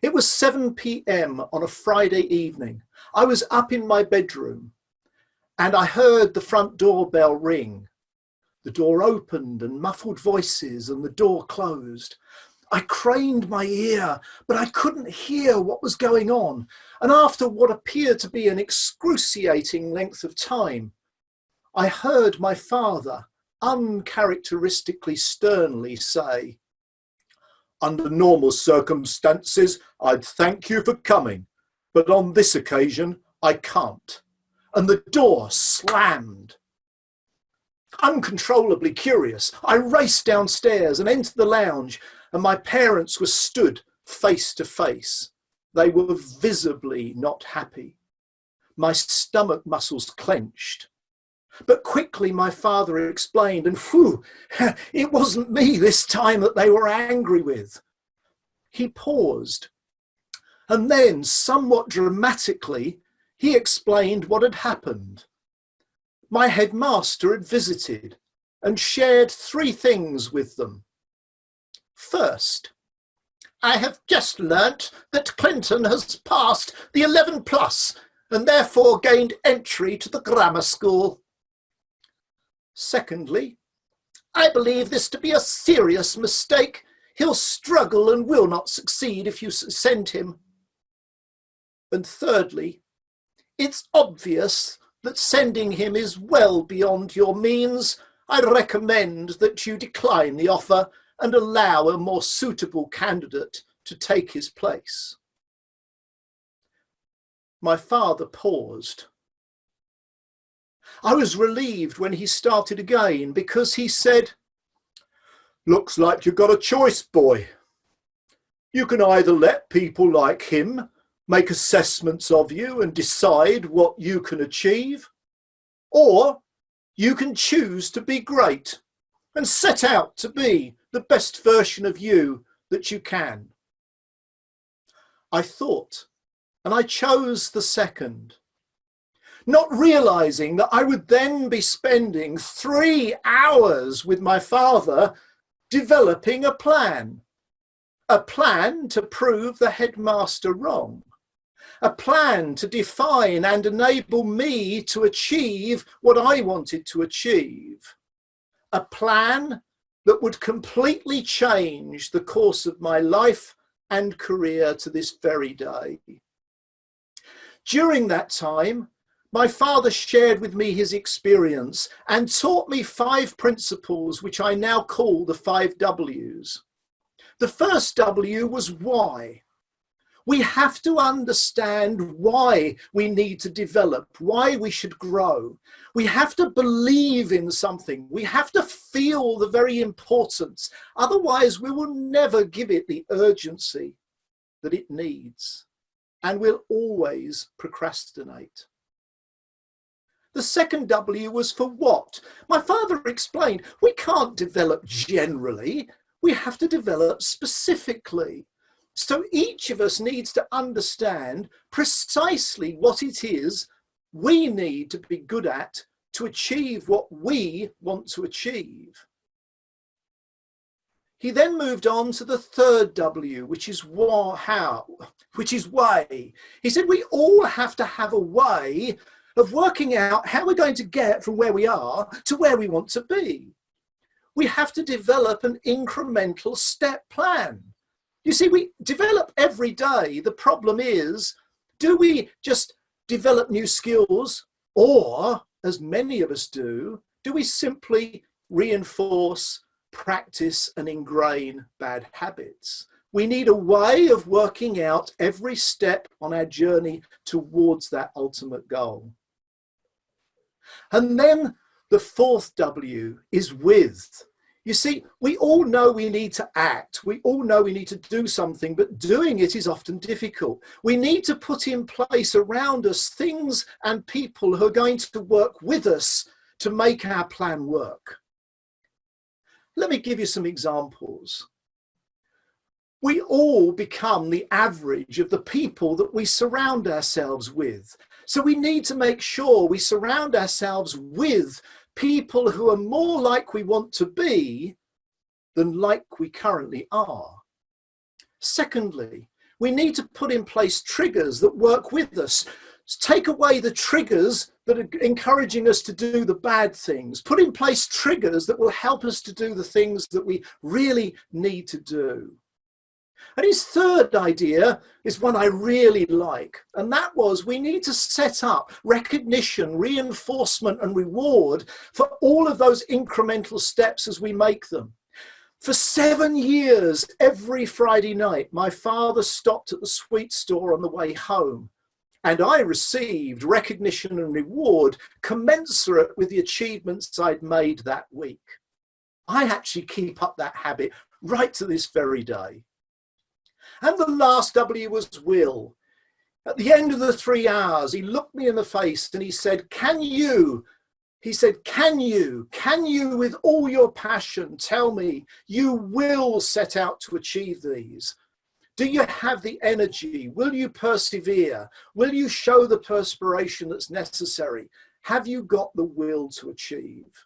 It was 7 p.m. on a Friday evening. I was up in my bedroom and I heard the front doorbell ring. The door opened and muffled voices and the door closed. I craned my ear, but I couldn't hear what was going on. And after what appeared to be an excruciating length of time, I heard my father uncharacteristically sternly say, "Under normal circumstances, I'd thank you for coming, but on this occasion, I can't." And the door slammed. Uncontrollably curious, I raced downstairs and entered the lounge, and my parents were stood face to face. They were visibly not happy. My stomach muscles clenched. But quickly my father explained, and whew, it wasn't me this time that they were angry with. He paused, and then, somewhat dramatically, he explained what had happened. My headmaster had visited and shared 3 things with them. First, "I have just learnt that Clinton has passed the 11+ and therefore gained entry to the grammar school." Secondly, "I believe this to be a serious mistake. He'll struggle and will not succeed if you send him." And thirdly, "It's obvious that sending him is well beyond your means. I recommend that you decline the offer and allow a more suitable candidate to take his place." My father paused. I was relieved when he started again because he said, "Looks like you've got a choice, boy. You can either let people like him make assessments of you and decide what you can achieve, or you can choose to be great and set out to be the best version of you that you can." I thought, and I chose the second, not realizing that I would then be spending 3 hours with my father developing a plan to prove the headmaster wrong, a plan to define and enable me to achieve what I wanted to achieve, a plan that would completely change the course of my life and career to this very day. During that time, my father shared with me his experience and taught me 5 principles which I now call the 5 W's. The first W was why. We have to understand why we need to develop, why we should grow. We have to believe in something. We have to feel the very importance. Otherwise, we will never give it the urgency that it needs, and we'll always procrastinate. The second W was for what. My father explained, we can't develop generally. We have to develop specifically. So each of us needs to understand precisely what it is we need to be good at to achieve what we want to achieve. He then moved on to the third W, which is way. He said we all have to have a way of working out how we're going to get from where we are to where we want to be. We have to develop an incremental step plan. You see, we develop every day. The problem is, do we just develop new skills, or, as many of us do we simply reinforce, practice and ingrain bad habits? We need a way of working out every step on our journey towards that ultimate goal. And then the fourth W is with. You see, we all know we need to act. We all know we need to do something, but doing it is often difficult. We need to put in place around us things and people who are going to work with us to make our plan work. Let me give you some examples. We all become the average of the people that we surround ourselves with. So we need to make sure we surround ourselves with people who are more like we want to be than like we currently are. Secondly, We need to put in place triggers that work with us. Take away the triggers that are encouraging us to do the bad things. Put in place triggers that will help us to do the things that we really need to do. And his third idea is one I really like. And that was, we need to set up recognition, reinforcement, and reward for all of those incremental steps as we make them. For 7 years, every Friday night, my father stopped at the sweet store on the way home, and I received recognition and reward commensurate with the achievements I'd made that week. I actually keep up that habit right to this very day. And the last W was Will. At the end of the 3 hours, he looked me in the face and he said, can you, with all your passion, tell me you will set out to achieve these? Do you have the energy? Will you persevere? Will you show the perspiration that's necessary? Have you got the will to achieve?